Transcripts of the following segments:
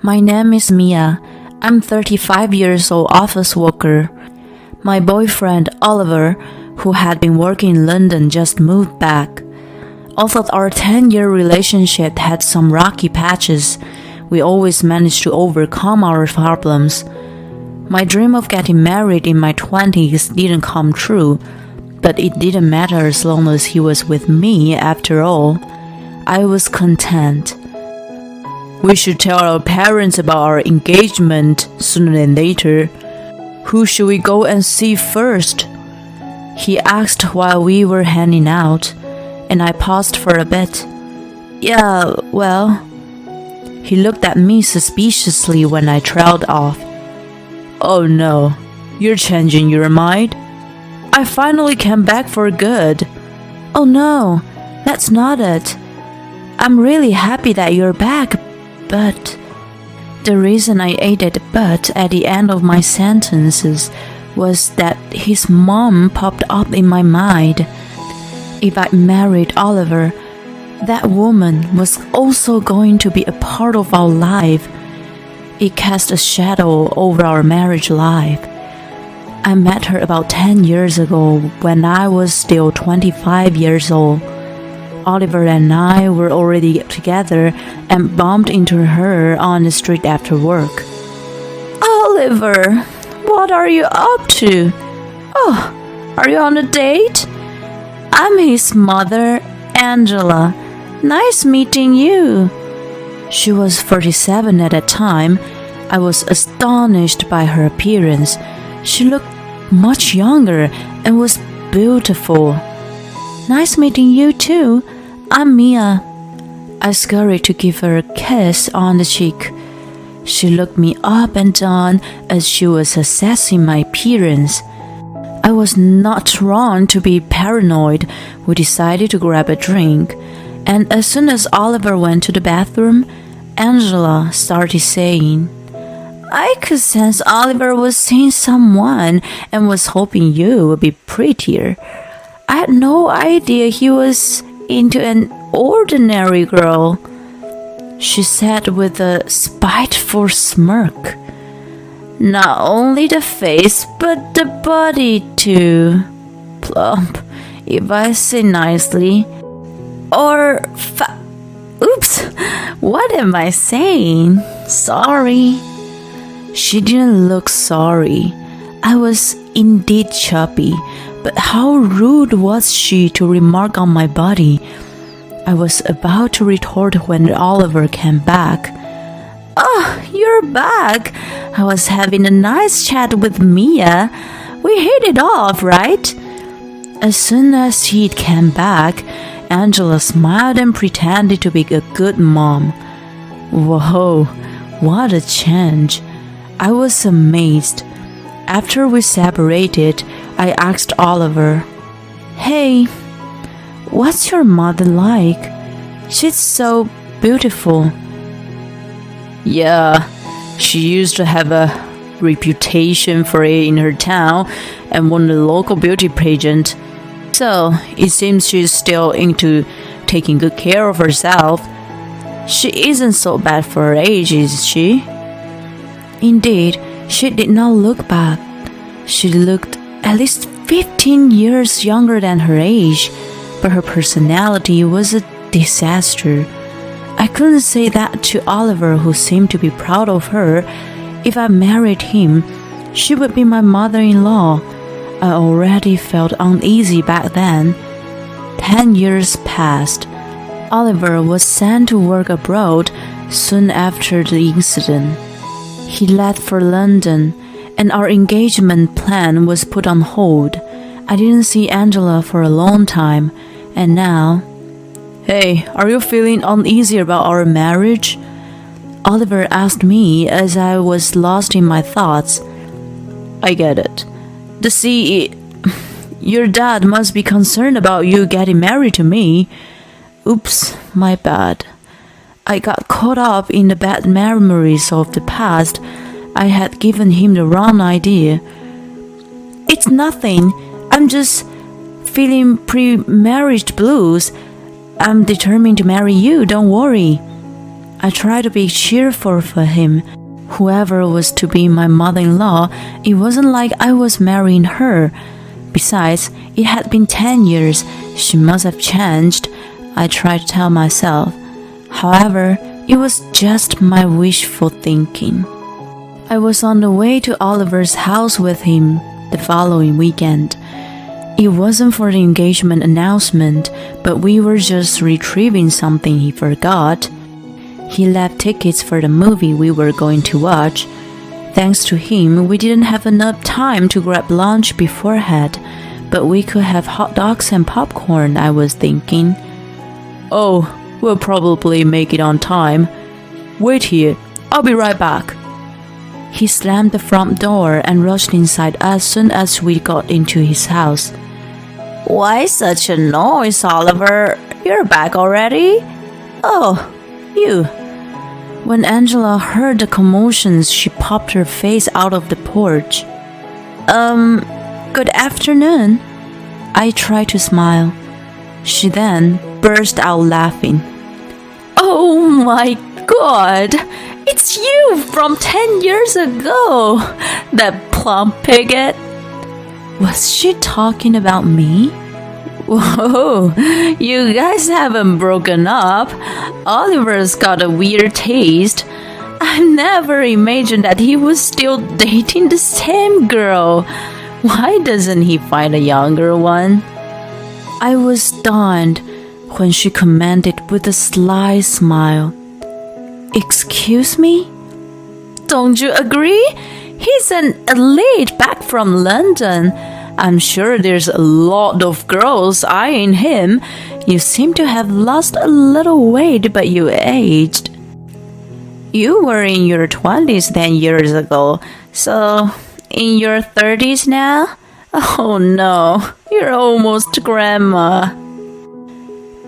My name is Mia. I'm 35 years old office worker. My boyfriend, Oliver, who had been working in London, just moved back. Although our 10-year relationship had some rocky patches, we always managed to overcome our problems. My dream of getting married in my 20s didn't come true, but it didn't matter as long as he was with me after all. I was content. We should tell our parents about our engagement sooner than later. Who should we go and see first? He asked while we were hanging out, and I paused for a bit. Yeah, well... He looked at me suspiciously when I trailed off. Oh no, you're changing your mind? I finally came back for good. Oh no, that's not it. I'm really happy that you're back, but... The reason I added "but" at the end of my sentences was that his mom popped up in my mind. If I married Oliver, that woman was also going to be a part of our life. It cast a shadow over our marriage life. I met her about 10 years ago when I was still 25 years old. Oliver and I were already together and bumped into her on the street after work. Oliver, what are you up to? Oh, are you on a date? I'm his mother, Angela. Nice meeting you. She was 47 at that time. I was astonished by her appearance. She looked much younger and was beautiful. Nice meeting you too. I'm Mia. I scurried to give her a kiss on the cheek. She looked me up and down as she was assessing my appearance. I was not wrong to be paranoid. We decided to grab a drink, and as soon as Oliver went to the bathroom, Angela started saying, I could sense Oliver was seeing someone and was hoping you would be prettier. I had no idea he was into an ordinary girl, she said with a spiteful smirk. Not only the face, but the body too. Plump, if I say nicely. Or Oops, what am I saying? Sorry. She didn't look sorry. I was indeed chubby, but how rude was she to remark on my body? I was about to retort when Oliver came back. Oh, you're back. I was having a nice chat with Mia. We hit it off, right? As soon as he came back, Angela smiled and pretended to be a good mom. Whoa, what a change. I was amazed. After we separated, I asked Oliver, Hey, what's your mother like? She's so beautiful. Yeah, she used to have a reputation for it in her town and won the local beauty pageant. So, it seems she's still into taking good care of herself. She isn't so bad for her age, is she? Indeed, she did not look bad. She looked at least 15 years younger than her age, but her personality was a disaster. I couldn't say that to Oliver, who seemed to be proud of her. If I married him, she would be my mother-in-law. I already felt uneasy back then. 10 years passed. Oliver was sent to work abroad soon after the incident. He left for London, and our engagement plan was put on hold. I didn't see Angela for a long time, and now... Hey, are you feeling uneasy about our marriage? Oliver asked me as I was lost in my thoughts. I get it. Your dad must be concerned about you getting married to me. Oops, my bad. I got caught up in the bad memories of the past. I had given him the wrong idea. It's nothing. I'm just feeling pre-marriage blues. I'm determined to marry you, don't worry. I tried to be cheerful for him. Whoever was to be my mother-in-law, it wasn't like I was marrying her. Besides, it had been 10 years. She must have changed, I tried to tell myself. However, it was just my wishful thinking. I was on the way to Oliver's house with him the following weekend. It wasn't for the engagement announcement, but we were just retrieving something he forgot. He left tickets for the movie we were going to watch. Thanks to him, we didn't have enough time to grab lunch beforehand, but we could have hot dogs and popcorn, I was thinking. Oh, we'll probably make it on time. Wait here, I'll be right back. He slammed the front door and rushed inside as soon as we got into his house. Why such a noise, Oliver? You're back already? Oh, you. When Angela heard the commotions, she popped her face out of the porch. Good afternoon. I tried to smile. She then burst out laughing. Oh my God! It's you from 10 years ago! That plump pigget! Was she talking about me? Whoa, you guys haven't broken up. Oliver's got a weird taste. I never imagined that he was still dating the same girl. Why doesn't he find a younger one? I was stunned when she commented with a sly smile. Excuse me? Don't you agree? He's an elite back from London. I'm sure there's a lot of girls eyeing him. You seem to have lost a little weight, but you aged. You were in your 20s 10 years ago, so in your 30s now? Oh no, you're almost grandma.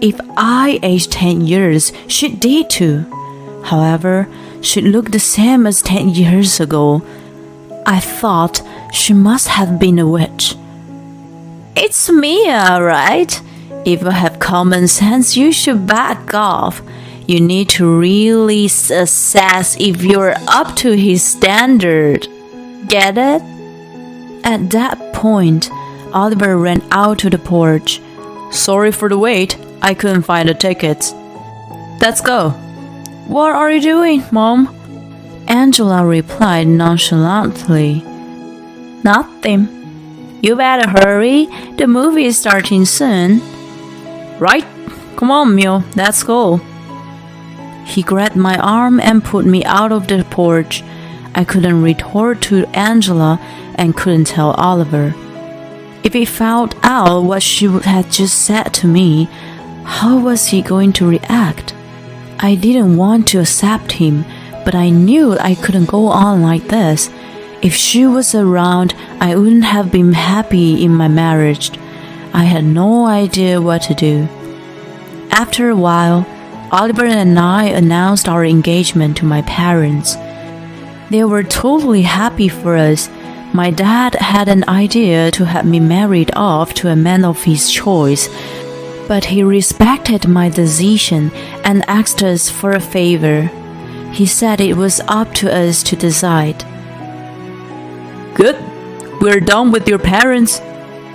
If I aged 10 years, she did too. However, she looked the same as 10 years ago. I thought she must have been a witch. It's Mia, right? If you have common sense, you should back off. You need to really assess if you're up to his standard. Get it? At that point, Oliver ran out to the porch. Sorry for the wait, I couldn't find the tickets. Let's go. What are you doing, Mom? Angela replied nonchalantly. Nothing. You better hurry. The movie is starting soon. Right? Come on, Mio, let's go. He grabbed my arm and put me out of the porch. I couldn't retort to Angela and couldn't tell Oliver. If he found out what she had just said to me, how was he going to react? I didn't want to accept him, but I knew I couldn't go on like this. If she was around, I wouldn't have been happy in my marriage. I had no idea what to do. After a while, Oliver and I announced our engagement to my parents. They were totally happy for us. My dad had an idea to have me married off to a man of his choice, but he respected my decision and asked us for a favor. He said it was up to us to decide. Good. We're done with your parents.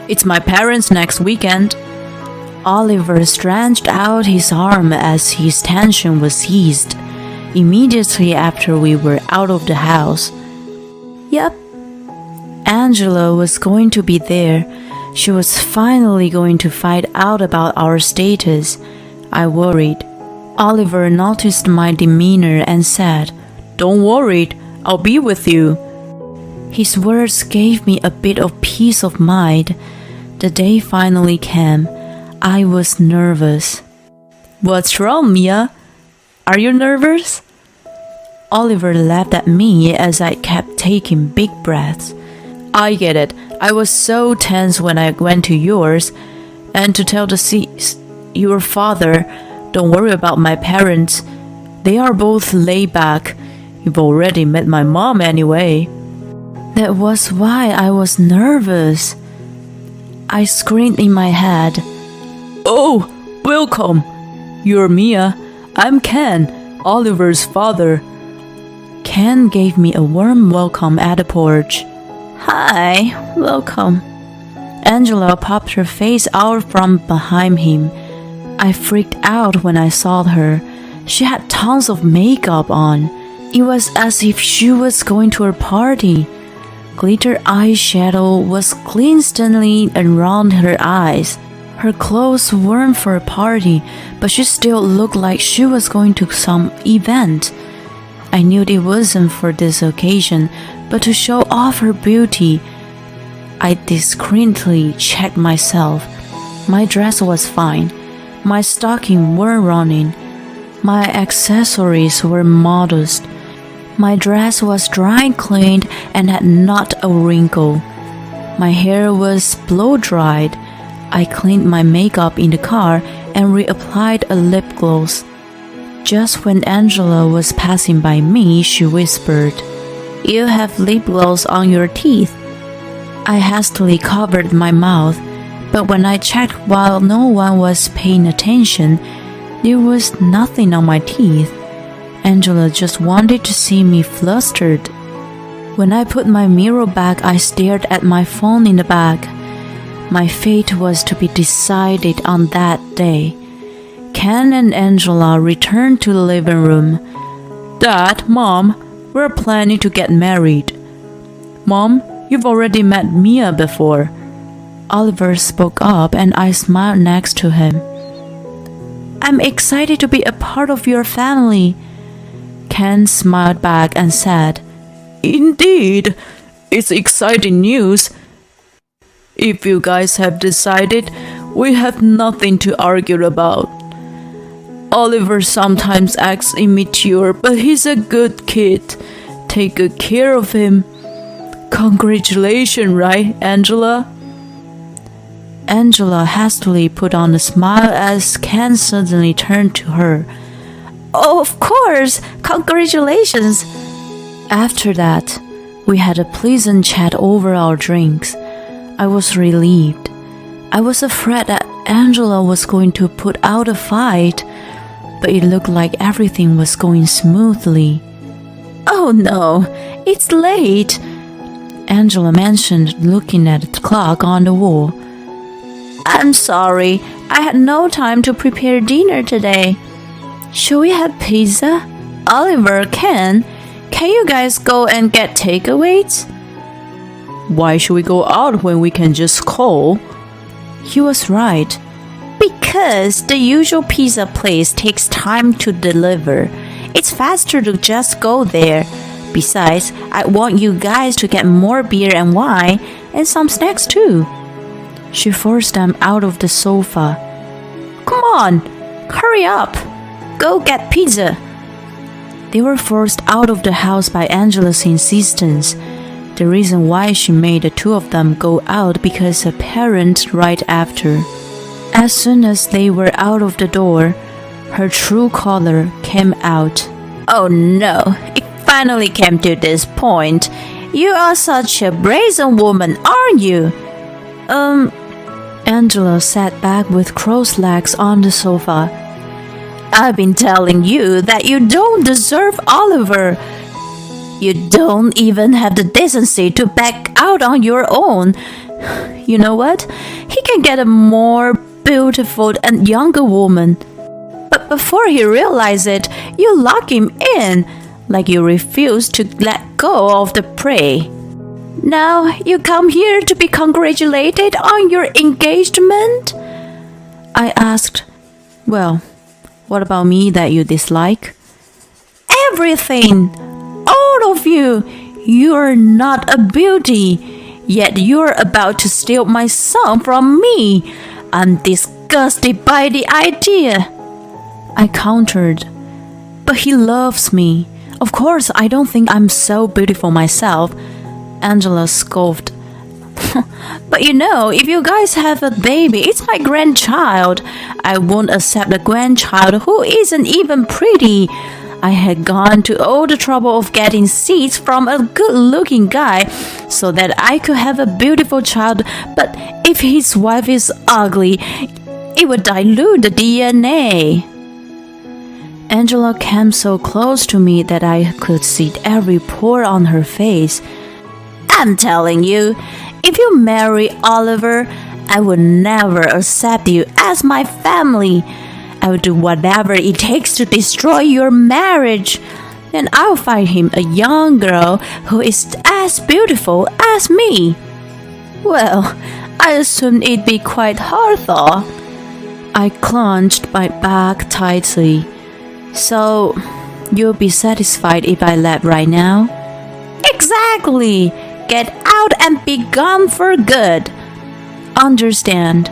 It's my parents next weekend. Oliver stretched out his arm as his tension was eased. Immediately after we were out of the house. Yep. Angela was going to be there. She was finally going to find out about our status. I worried. Oliver noticed my demeanor and said, Don't worry, I'll be with you. His words gave me a bit of peace of mind. The day finally came. I was nervous. What's wrong, Mia? Are you nervous? Oliver laughed at me as I kept taking big breaths. I get it. I was so tense when I went to yours. And to tell your father, don't worry about my parents. They are both laid back. You've already met my mom anyway. That was why I was nervous. I screamed in my head. Oh, welcome. You're Mia. I'm Ken. Oliver's father. Ken gave me a warm welcome at the porch. Hi, welcome. Angela popped her face out from behind him. I freaked out when I saw her. She had tons of makeup on. It was as if she was going to a party. Glitter eyeshadow was glistening around her eyes. Her clothes weren't for a party, but she still looked like she was going to some event. I knew it wasn't for this occasion, but to show off her beauty, I discreetly checked myself. My dress was fine. My stockings were running. My accessories were modest. My dress was dry cleaned and had not a wrinkle. My hair was blow-dried. I cleaned my makeup in the car and reapplied a lip gloss. Just when Angela was passing by me, she whispered, "You have lip gloss on your teeth." I hastily covered my mouth, but when I checked while no one was paying attention, there was nothing on my teeth. Angela just wanted to see me flustered. When I put my mirror back, I stared at my phone in the bag. My fate was to be decided on that day. Ken and Angela returned to the living room. "Dad, Mom, we're planning to get married." "Mom, you've already met Mia before." Oliver spoke up and I smiled next to him. "I'm excited to be a part of your family." Ken smiled back and said, "Indeed, it's exciting news. If you guys have decided, we have nothing to argue about. Oliver sometimes acts immature, but he's a good kid. Take good care of him. Congratulations, right, Angela?" Angela hastily put on a smile as Ken suddenly turned to her. Oh, of course, congratulations. After that, we had a pleasant chat over our drinks. I was relieved. I was afraid that Angela was going to put out a fight, but it looked like everything was going smoothly. "Oh no, it's late," Angela mentioned, looking at the clock on the wall. "I'm sorry, I had no time to prepare dinner today. Shall we have pizza? Oliver, can you guys go and get takeaways?" Why should we go out when we can just call? He was right. Because the usual pizza place takes time to deliver. It's faster to just go there. Besides, I want you guys to get more beer and wine and some snacks too. She forced them out of the sofa. "Come on, hurry up. Go get pizza." They were forced out of the house by Angela's insistence. The reason why she made the two of them go out because her parents right after. As soon as they were out of the door, her true color came out. "Oh no, it finally came to this point. You are such a brazen woman, aren't you?" Angela sat back with crossed legs on the sofa. "I've been telling you that you don't deserve Oliver. You don't even have the decency to back out on your own. You know what? He can get a more beautiful and younger woman. But before he realizes it, you lock him in, like you refuse to let go of the prey. Now you come here to be congratulated on your engagement?" I asked, "Well, what about me that you dislike?" "Everything. All of you. You're not a beauty. Yet you're about to steal my son from me. I'm disgusted by the idea." I countered, "But he loves me. Of course, I don't think I'm so beautiful myself." Angela scoffed. "But you know, if you guys have a baby, it's my grandchild. I won't accept a grandchild who isn't even pretty. I had gone to all the trouble of getting seeds from a good-looking guy so that I could have a beautiful child, but if his wife is ugly, it would dilute the DNA." Angela came so close to me that I could see every pore on her face. I'm telling you, if you marry Oliver, I would never accept you as my family. I will do whatever it takes to destroy your marriage. And I'll find him a young girl who is as beautiful as me. Well, I assumed it'd be quite hard though. I clenched my back tightly. So, you'll be satisfied if I left right now? Exactly. Get out and be gone for good. Understand,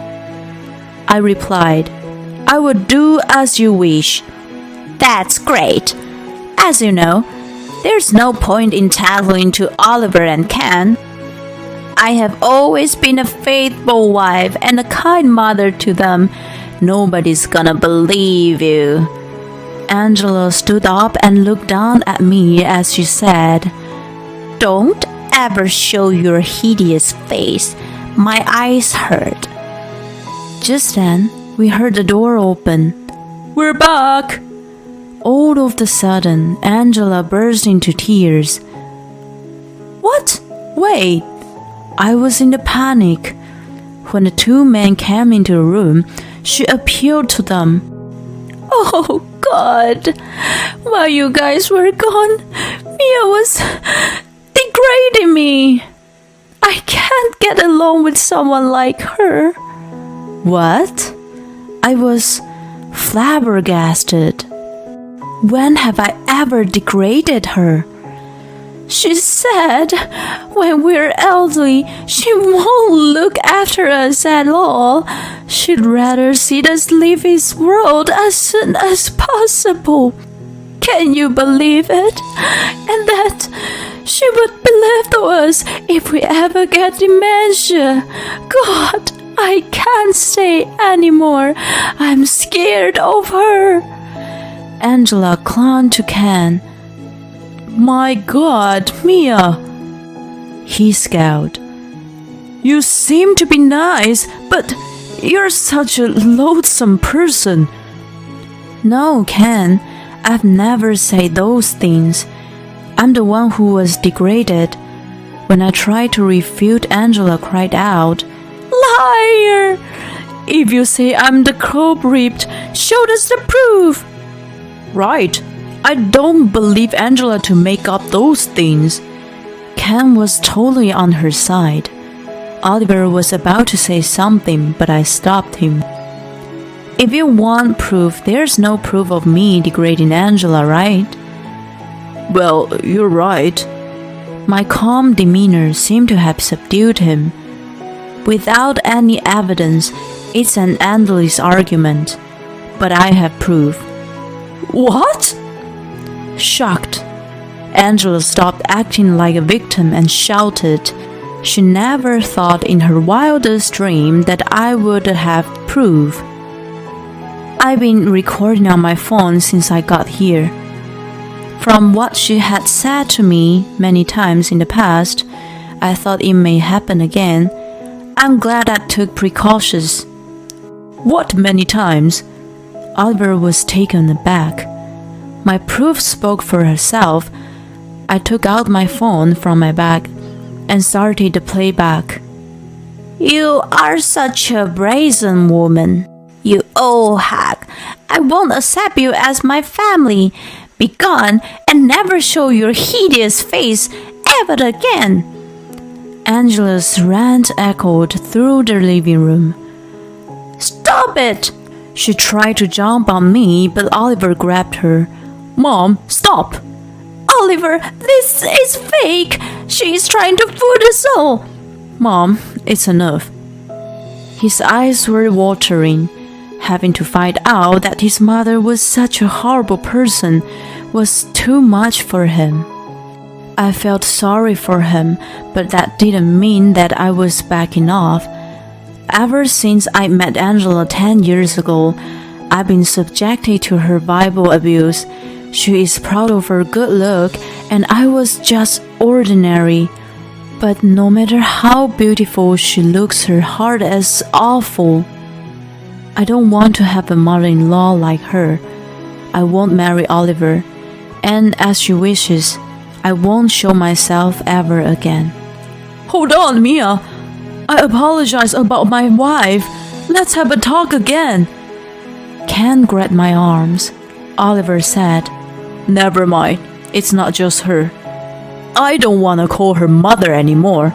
I replied. I would do as you wish. That's great. As you know, there's no point in tattling to Oliver and Ken. I have always been a faithful wife and a kind mother to them. Nobody's gonna believe you. Angela stood up and looked down at me as she said, Don't ever show your hideous face. My eyes hurt. Just then, we heard the door open. We're back! All of a sudden, Angela burst into tears. What? Wait! I was in a panic. When the two men came into the room, she appealed to them. Oh, God! While you guys were gone, Mia was degrading me. I can't get along with someone like her. What? I was flabbergasted. When have I ever degraded her? She said when we're elderly, she won't look after us at all. She'd rather see us leave this world as soon as possible. Can you believe it? And that she would belittle us if we ever get dementia. God, I can't stay anymore. I'm scared of her. Angela clung to Ken. My God, Mia! He scowled. You seem to be nice, but you're such a loathsome person. No, Ken, I've never said those things. I'm the one who was degraded. When I tried to refute, Angela cried out, Liar! If you say I'm the culprit, show us the proof. Right. I don't believe Angela to make up those things. Ken was totally on her side. Oliver was about to say something, but I stopped him. If you want proof, there's no proof of me degrading Angela, right? Well, you're right. My calm demeanor seemed to have subdued him. Without any evidence, it's an endless argument. But I have proof. What? Shocked, Angela stopped acting like a victim and shouted. She never thought in her wildest dream that I would have proof. I've been recording on my phone since I got here. From what she had said to me many times in the past, I thought it may happen again. I'm glad I took precautions. What many times? Oliver was taken aback. My proof spoke for herself. I took out my phone from my bag and started the playback. You are such a brazen woman. You old hag. I won't accept you as my family. Be gone and never show your hideous face ever again. Angela's rant echoed through the living room. Stop it! She tried to jump on me, but Oliver grabbed her. Mom, stop! Oliver, this is fake! She is trying to fool us all! Mom, it's enough. His eyes were watering. Having to find out that his mother was such a horrible person was too much for him. I felt sorry for him, but that didn't mean that I was backing off. Ever since I met Angela 10 years ago, I've been subjected to her verbal abuse. She is proud of her good look, and I was just ordinary. But no matter how beautiful she looks, her heart is awful. I don't want to have a mother-in-law like her. I won't marry Oliver, and as she wishes, I won't show myself ever again. Hold on, Mia. I apologize about my wife. Let's have a talk again. Ken grabbed my arms. Oliver said, Never mind. It's not just her. I don't want to call her mother anymore.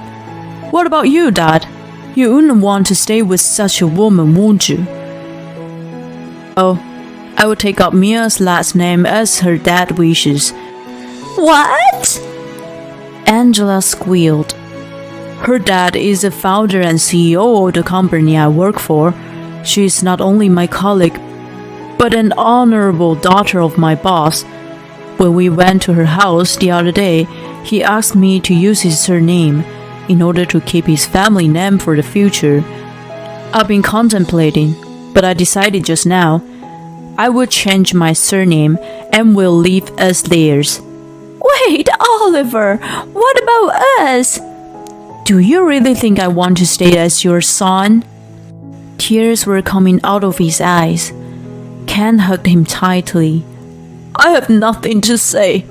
What about you, Dad? You wouldn't want to stay with such a woman, won't you? Oh, I will take up Mia's last name as her dad wishes. What? Angela squealed. Her dad is the founder and CEO of the company I work for. She is not only my colleague, but an honorable daughter of my boss. When we went to her house the other day, he asked me to use his surname in order to keep his family name for the future. I've been contemplating, but I decided just now I will change my surname and will leave as theirs. Wait, Oliver, what about us? Do you really think I want to stay as your son? Tears were coming out of his eyes. Ken hugged him tightly. I have nothing to say.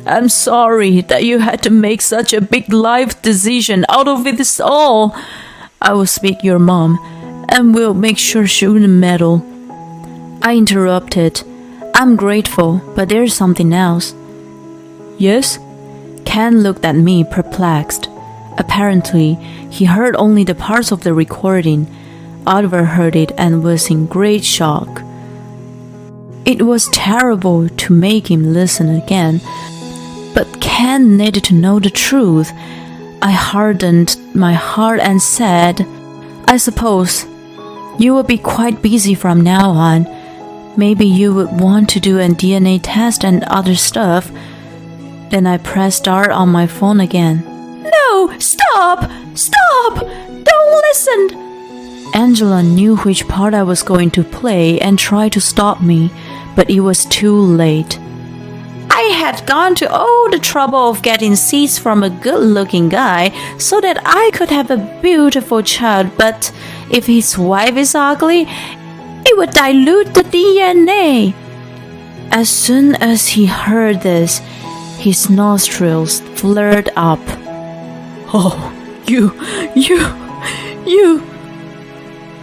I'm sorry that you had to make such a big life decision out of it all. I will speak to your mom and will make sure she wouldn't meddle. I interrupted. I'm grateful, but there's something else. Yes? Ken looked at me perplexed. Apparently, he heard only the parts of the recording. Oliver heard it and was in great shock. It was terrible to make him listen again, but Ken needed to know the truth. I hardened my heart and said, I suppose you will be quite busy from now on. Maybe you would want to do a DNA test and other stuff. Then I pressed start on my phone again. No, stop! Stop! Don't listen! Angela knew which part I was going to play and tried to stop me, but it was too late. I had gone to all the trouble of getting seeds from a good-looking guy so that I could have a beautiful child, but if his wife is ugly, it would dilute the DNA. As soon as he heard this, his nostrils flared up. Oh, you.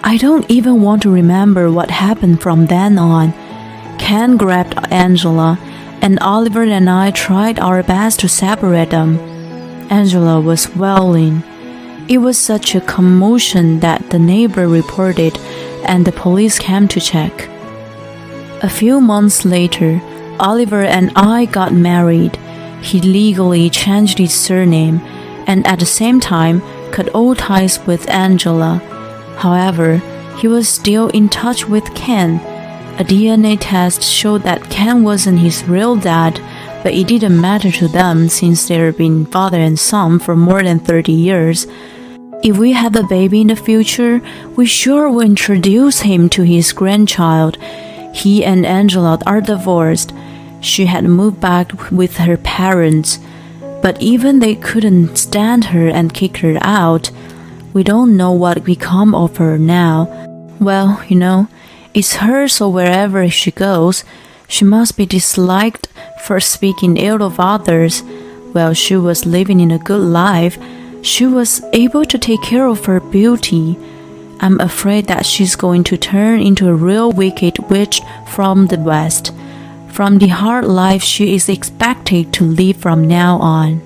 I don't even want to remember what happened from then on. Ken grabbed Angela, and Oliver and I tried our best to separate them. Angela was wailing. It was such a commotion that the neighbor reported, and the police came to check. A few months later, Oliver and I got married. He legally changed his surname, and at the same time cut all ties with Angela. However, he was still in touch with Ken. A DNA test showed that Ken wasn't his real dad, but it didn't matter to them since they've been father and son for more than 30 years. If we have a baby in the future, we sure will introduce him to his grandchild. He and Angela are divorced. She had moved back with her parents, but even they couldn't stand her and kicked her out. We don't know what become of her now. Well, it's her, so wherever she goes, she must be disliked for speaking ill of others. While she was living in a good life, she was able to take care of her beauty. I'm afraid that she's going to turn into a real wicked witch from the West, from the hard life she is expected to live from now on.